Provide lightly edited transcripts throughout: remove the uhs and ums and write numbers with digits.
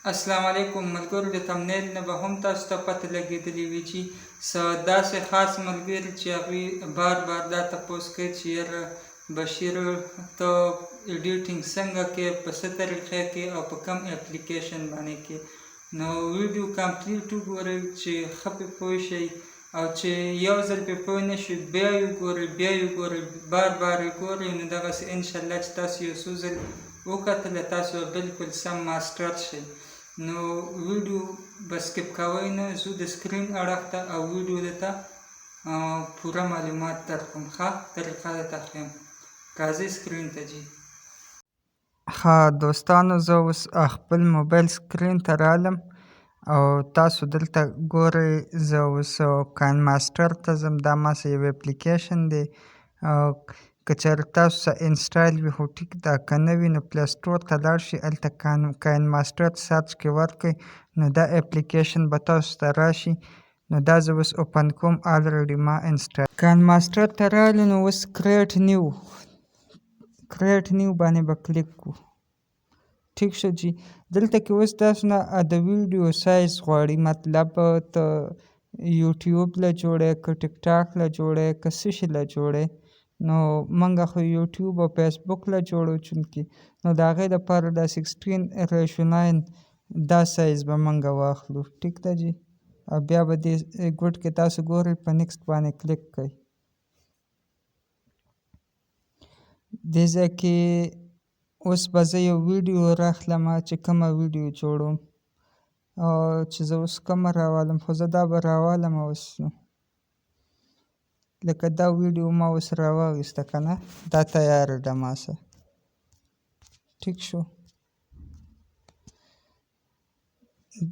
السلام علیکم ملګرو، د تمنیل نه به هم تاسو ته پته لګېدلې وي چې څه داسې خاص ملګري چې هغوی بار دا تپوس کوي چې یاره بشیر ته ایډیټینګ څنګه کوې، په څه طریقې کوې او په کوم اپلیکیشن باندې کوې. نو ویډیو کمپلیټ وګورئ چې ښه پرې پوه شئ، او چې یو ځل پرې پوه نه شئ بیا یې وګورئ بار یې ګورئ، نو دغسې انشاءالله چې تاسو یو څو ځل وکتله تاسو به بالکل سم ماسټر شئ. نو ویډیو به سکپ کوئ نه، ځو د سکرین اړخ ته او ویډیو درته پوره معلومات درکوم. ښه طریقه درته ښیم، راځئ سکرین ته ځي. ښه دوستانو، زه اوس خپل موبایل سکرین ته رالم او تاسو دلته ګورئ. زه اوس کاین ماسټر ته ځم. دا ماسه یو اپلیکیشن دی، که چېرې تاسو سره انسټال وي خو ټیک ده، که نه وي نو پلی سټور ته لاړ شئ، هلته کاین ماسټر سرچ کې ورکړئ نو دا اپلیکیشن به تاسو ته راشي. نو دا زه اوس اوپن کوم، الریډي ما انسټال. کاین ماسټر ته راغلو نو اوس کریټ نیو باندې به کلیک کړو. ټیک شو جي. دلته کې اوس تاسو نه د ویډیو سایز غواړي، مطلب ته یوټیوب له جوړی، که ټیک ټاک له جوړی، که څه شي له جوړی. نو موږ خو یوټیوب او فیسبوک له جوړو چونکې، نو د هغې دپاره د 16:9 دا سایز به موږ واخلو. ټیک ده جي. او بیا به دې ګوټ کې تاسو ګورئ په نیکسټ باندې کلیک کوئ. دې ځای کې اوس به زه یو ویډیو راخلم چې کومه ویډیو جوړوم، چې زه اوس کومه راوالم، خو زه دا به راوالم اوس. لکه دا ویډیو ما اوس راواخیسته که نه، دا تیاره ده ما سره. ټیک شو.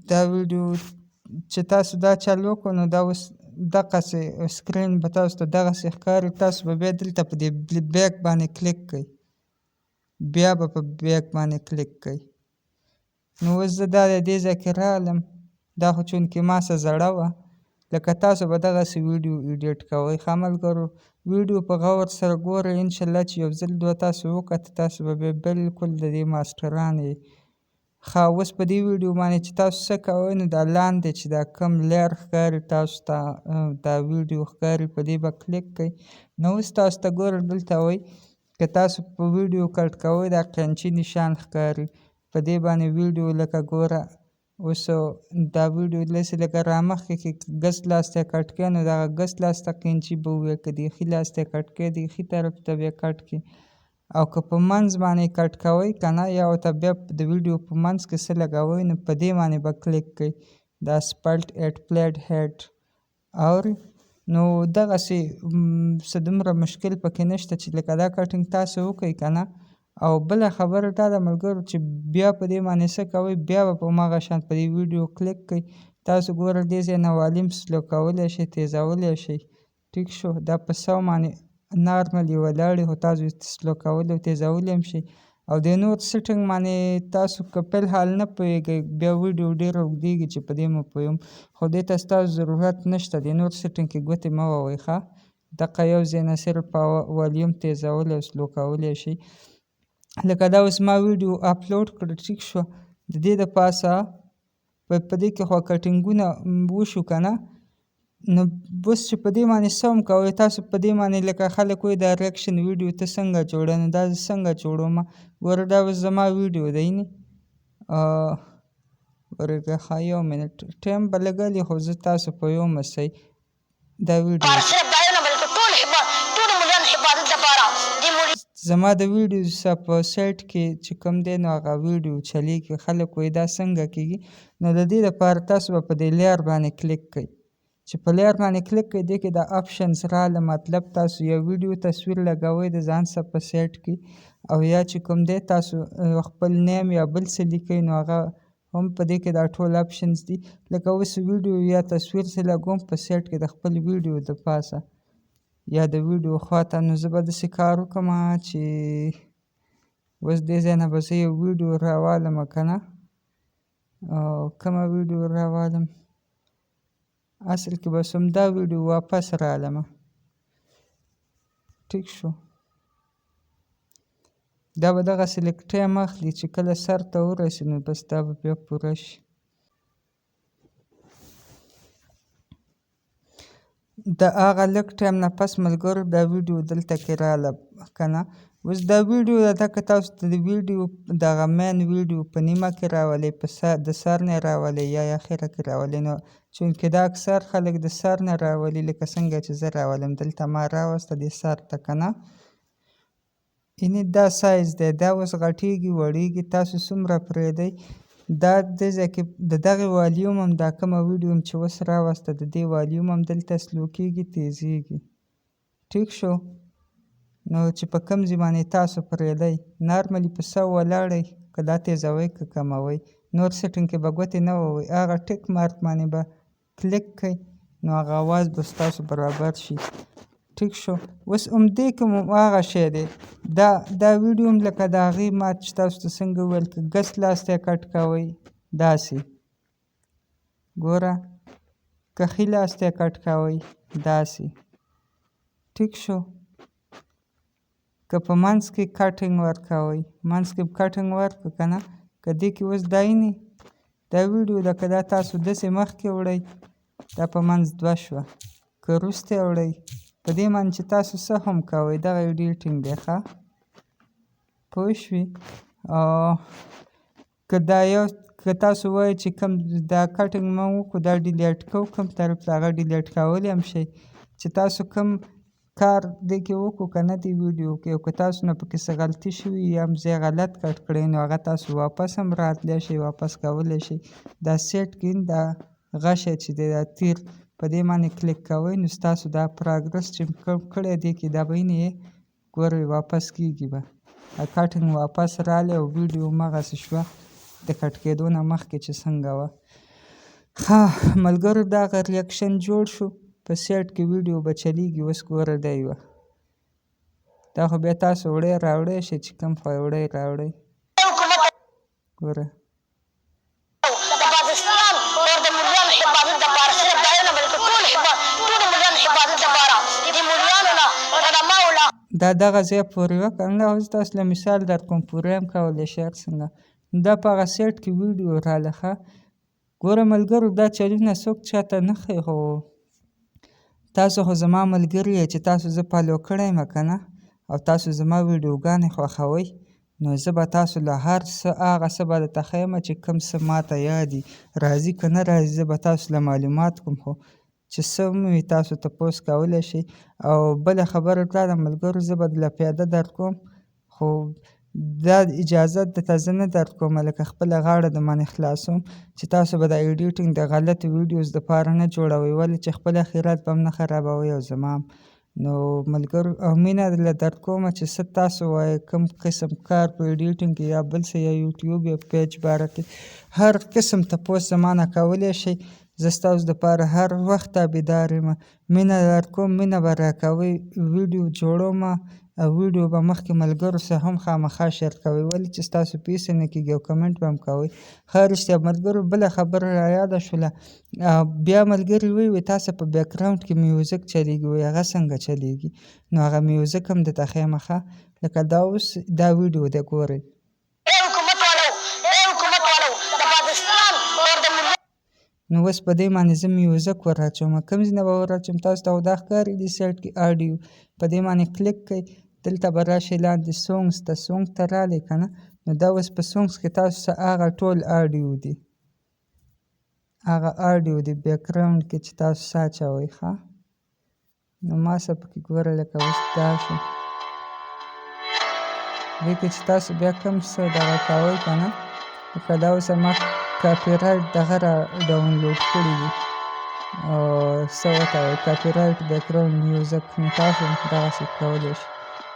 دا ویډیو چې تاسو دا چالو کړو نو دا اوس دقسې سکرین به تاسو ته دغسې ښکاري. تاسو به بیا دلته په دې بیک باندې کلیک کوئ، بیا به په بیک باندې کلیک کوئ. نو اوس زه دا د دې ځای کې راغلم، دا خو چونکې ما سره زړه وه، لکه تاسو به دغسې ویډیو ایډیټ کوئ. ښه ملګرو، ویډیو په غور سره ګورئ، انشاءالله چې یو ځل دوه تاسو وکته تاسو به بیا بالکل د دې ماسټران یئ. ښه اوس په دې ویډیو باندې چې تاسو څه کوئ نو دا لاندې چې دا کوم لیر ښکاري تاسو ته، دا ویډیو ښکاري، په دې به کلیک کوئ. نو اوس تاسو ته ګوره دلته وایي که تاسو په ویډیو کټ کوئ دا قینچي نشان ښکاري، په دې باندې ویډیو لکه ګوره اوس دا ویډیو داسې لکه رامخکې کې ګس لاس ته یې کټ کړئ نو دغه ګس لاس ته قینچي به ووایي، که د ښي لاس ته یې کټ کړئ د ښي طرف ته بیا کټ کړئ، او که په منځ باندې کټ کوئ که نه، یا ورته بیا د ویډیو په منځ کې څه لګوئ نو په دې باندې به کلیک کوئ، دا سپلټ ایټ پلیډ هیډ. اورئ نو دغسې څه دومره مشکل پکې نشته چې لکه دا کټینګ تاسو وکئ که نه. او بله خبره دا ده ملګرو چې بیا په دې باندې څه کوئ، بیا به په هماغه شان په دې ویډیو کلیک کوئ. تاسو ګوره دې ځای نه والیم سلو کولی شئ، تیزولی شئ. ټیک شو. دا په 100 باندې نارملي ولاړې، خو تاسو سلو کولی او تیزولی هم شئ. او د نور سیټینګ باندې تاسو که فلحال نه پوهېږئ، بیا ویډیو ډېره اوږدېږي چې په دې مو پوهوم، خو دې ته ستاسو ضرورت نشته، د نور سیټینګ کې ګوتې مه وهئ. ښه دقه یو ځای نه صرف والیوم تیزولی او سلو کولی شئ. لکه دا اوس ما ویډیو اپلوډ کړه، ټیک شو. د دې د پاسه په دې کې خو کټینګونه وشو که نه، نو اوس چې په دې باندې څه هم کوئ تاسو په دې باندې لکه خلک وایي دا ریاکشن ویډیو ته څنګه جوړوې، نو دا زه څنګه جوړومه. ګوره دا اوس زما ویډیو دی نه، ورېږه ښه یو منټ ټایم به لګلي، خو زه تاسو پوهومه صحیح دا ویډیو زما د ویډیو څخه په سایټ کې چې کوم دی نو هغه ویډیو چلیږي. خلک وایي دا څنګه کېږي، نو د دې دپاره تاسو به په دې لیر باندې کلیک کوئ. چې په لیر باندې کلیک کوئ دې کې دا آپشنز راغله، مطلب تاسو یو ویډیو تصویر لګوئ د ځان څخه په سایټ کې، او یا چې کوم دی تاسو خپل نیم یا بل څه لیکئ نو هغه هم په دې کې دا ټول آپشنز دي. لکه اوس ویډیو یا تصویر چې لګوم په سایټ کې د خپل ویډیو د پاسه یا د ویډیو خواته، نو زه به داسې کار وکړم چې اوس دې ځای نه به زه یو ویډیو راوالم که نه، کومه ویډیو راوالم، اصل کې بس همدا ویډیو واپس رالمه. ټیک شو. دا به دغسې لږ ټایم اخلي چې کله سر ته ورسي نو بس دا به بیا پوره شي. د هغه لږ ټایم نه پس ملګرو دا ویډیو دلته کې راغله که نه. اوس دا ویډیو ده که تاسو ته د ویډیو دغه مین ویډیو په نیمه کې راولئ، د سر نه راولئ یا اخره کې راولئ، نو چونکې دا اکثر خلک د سر نه راولي لکه څنګه چې زه راولم. دلته ما راوسته دې سر ته که نه، یعنې دا سایز دی، دا اوس غټېږي وړېږي، تاسو څومره پرېږدئ. دا دې ځای کې د دغې والیوم هم دا کومه ویډیو م چې اوس راوسته د دې والیوم هم دلته سلو کېږي، تیزېږي. ټیک شو؟ نو چې په کوم ځای باندې تاسو پرېږدئ نارملي په 100 ولاړئ، که دا تیزوئ که کموئ. نور سیټینګ کې به ګوتې نه ووهئ، هغه ټیک مارک باندې به کلیک کړئ نو هغه اواز به ستاسو برابر شي. ټیک شو؟ اوس همدې کې مو هغه شی دی، دا ویډیو هم لکه د هغې ما چې تاسو ته څنګه وویل که ګس لاس ته یې کټ کوئ داسې ګوره، که ښي لاس ته یې کټ کوئ داسې. ټیک شو؟ که په منځ کې کټینګ ورکوئ، منځ کې کټینګ ورکړه که نه، که دې کې اوس دا وینې دا ویډیو ده، که دا تاسو داسې مخکې وړئ دا په منځ 2 شوه، که وروسته یې وړئ په دې باندې چې تاسو څه هم کوئ دغه ایډیټینګ دی ښه پوه شوې. که تاسو وایئ چې کوم دا کټینګ ما وکړو دا ډیلیټ کوو کوم طرف ته، هغه ډیلیټ کولی هم شئ. چې تاسو کوم کار دې کې وکړو که نه دې ویډیو کې، او که تاسو نه پکې څه غلطي شوي یا هم ځای غلط کټ کړی نو هغه تاسو واپس هم راتلی شئ، واپس کولی شئ. دا سیټ کړئ، دا غشی چې دی دا تیر په دې باندې کلیک کوئ نو ستاسو دا پراګرس چې کوم کړی دی کې دا به وینئ ګورئ واپس کېږي به کټینګ واپس راغلی او ویډیو همغسې شوه د کټ کېدو نه مخکې چې څنګه وه. ښه ملګرو دغه ریاکشن جوړ شو، په سیټ کې ویډیو به چلیږي. اوس ګوره دا یوه دا خو بیا تاسو وړی راوړی شئ چې کوم خوا یې وړی راوړئ ګوره. دا دغه ځای پورې وه که نه، اوس تاسو له مثال در کوم پوره هم کولی شئ هر څنګه. دا په هغه سیټ کې ویډیو راغله ښه. ګوره ملګرو دا چلونه څوک چاته نه ښیي، خو تاسو خو زما ملګري یئ چې تاسو زه فالو کړی یم که نه، او تاسو زما ویډیوګانې خوښوئ نو زه به تاسو له هر څه هغه څه به درته ښیم چې کوم څه ماته یاد دي، راځي که نه راځي زه به تاسو له معلومات کوم. خو چې څه هم وي تاسو تپوس کولی شئ. او بله خبره دا ده ملګرو زه به له پیاده درکوم، خو دا اجازه درته زه نه درکوم لکه خپله غاړه د باندې خلاصوم چې تاسو به دا ایډیټینګ د غلطو ویډیوز دپاره نه جوړوئ، ولې چې خپل اخرت به هم نه خرابوئ او زما هم. نو ملګرو او مینه درله درکومه چې څه تاسو وایئ کوم قسم کار په ایډیټینګ کې یا بل څه یا یوټیوب یا پیج باره کې هر قسم تپوس زما نه کولی شئ. زه ستاسو دپاره هر وخت تابعدار یم، مینه درکوم، مینه به راکوئ، ویډیو جوړومه او ویډیو به مخکې ملګرو سره هم خامخا شیر کوئ، ولې چې ستاسو پیسې نه کېږي او کمنټ به هم کوئ. ښه رښتیا ملګرو بله خبره رایاده شوله، بیا ملګري وایي تاسو په بیکګراونډ کې میوزیک چلیږي، وایي هغه څنګه چلیږي؟ نو هغه میوزیک هم درته ښیمه ښه، لکه دا اوس دا ویډیو دی ګورئ. نو اوس په دې باندې زه میوزیک ور اچوم، کوم ځای نه به ور اچوم تاسو ته دا ښکاري دې سایډ کې اډیو، په دې باندې کلیک کړئ، دلته به راشئ لاندې سونګز ته، سونګ ته راغلی که نه، نو دا اوس په سونګز کې تاسو ته هغه ټول اډیو دي، هغه اډیو دی بیکګراونډ کې چې تاسو څه اچوئ ښه. نو ما څه پکې ګوره لکه اوس دا شو، دې کې چې تاسو بیا کوم څه دغه کوئ که نه، لکه دا اوس ما کاپي رایټ دغه را ډاونلوډ کړي دي او څه ورته وایي کاپي رایټ بیکګراونډ میوزیک، نو تاسو دغسې کولی شئ.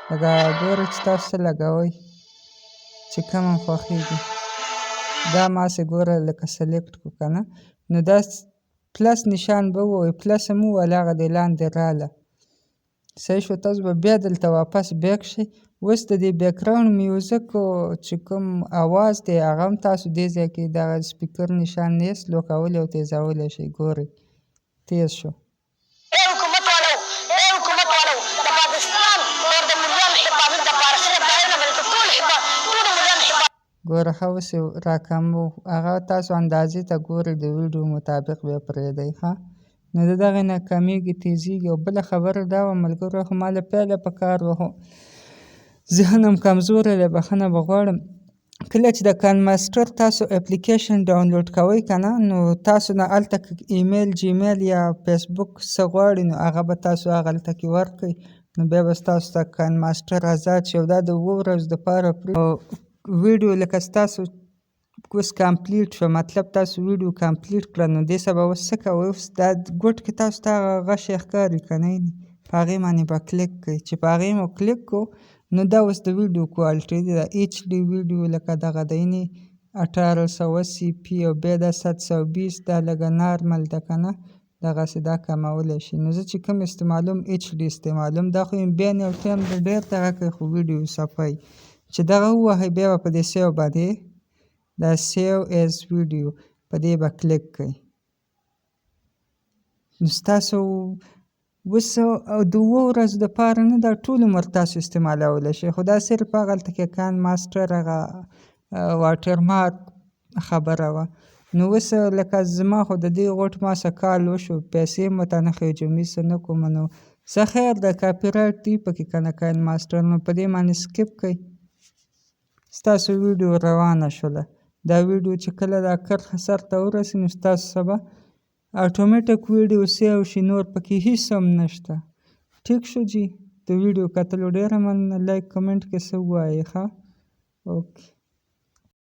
لکه ګوره چې تاسو څه لګوئ چې کوم هم خوښېږي، دا ماسې ګوره لکه سلیکټ کړو که نه، نو دا پلس نشان به ووایي، پلس هم ووهله هغه دې لاندې راغله صحیح شو. تاسو به بیا دلته واپس بیک شئ، اوس د دې بیکګراونډ میوزیک چې کوم اواز دی هغه هم تاسو دې ځای کې دغه سپیکر نشان یې سلو کولی او تیزولی شئ. ګورئ تیز شو. ګوره ښه اوس یې راکم و هغه تاسو اندازې ته ګورئ د ویډیو مطابق بیا پرېږدئ ښه. نو د دغې نه کمیږي تیزیږي. او بله خبره دا وه ملګرو خو ما له پیله په کار وه خو ذهن هم کمزوری دی بښنه به غواړم. کله چې د کاین ماسټر تاسو اپلیکیشن ډاونلوډ کوئ که نه نو تاسو نه هلته ایمیل جیمیل یا فیسبوک څه غواړي نو هغه به تاسو هغلته کې ورکړئ نو بیا به ستاسو ته کاین ماسټر آزاد شي او دا د 7 ورځو دپاره ویډیو لکه ستاسو اوس کمپلیټ شوه مطلب تاسو ویډیو کمپلیټ کړه نو دې سبا اوس څه کوئ اوس دا ګوټ کې تاسو ته هغه غشی ښکاري که نه په هغې باندې به کلیک کوئ چې په هغې مو کلیک کړو نو دا اوس د ویډیو کوالټي دی د ایچ ډي ویډیو لکه دغه دی 1880 پی او بیا دا 720 دا لږه نارمل ده که نه دغسې دا کمولی شي. نو زه چې کوم استعمالوم ایچ ډي استعمالوم دا خو بیا یو ټایم د ډېر دغه کوي خو ویډیو صفایي چې دغه ووهئ بیا به په دې سیو باندې دا سیو ایز ویډیو په دې به کلیک کوئ نو ستاسو اوس د 7 ورځو دپاره نه دا ټول عمر تاسو استعمالولی شئ خو دا صرف هغلته کې کاین ماسټر هغه واټر مارک خبره وه. نو اوس لکه زما خو د دې غوټ ما څه کال وشو پیسې مو ته نه خېجومي څه نه کوم نو څه خیر د کاپي رایټ دی پکې که نه کاین ماسټر نو په دې باندې سکیپ کوئ ستاسو ویډیو روانه شوله. دا ویډیو چې کله دا کرښه سر ته ورسي نو ستاسو سبا اټومیټک ویډیو سیو شي نور پکې هیڅ هم نشته. ټیک شو جي د ویډیو کتلو ډېره مننه لایک کمنټ کې څه ووایئ ښه اوکې.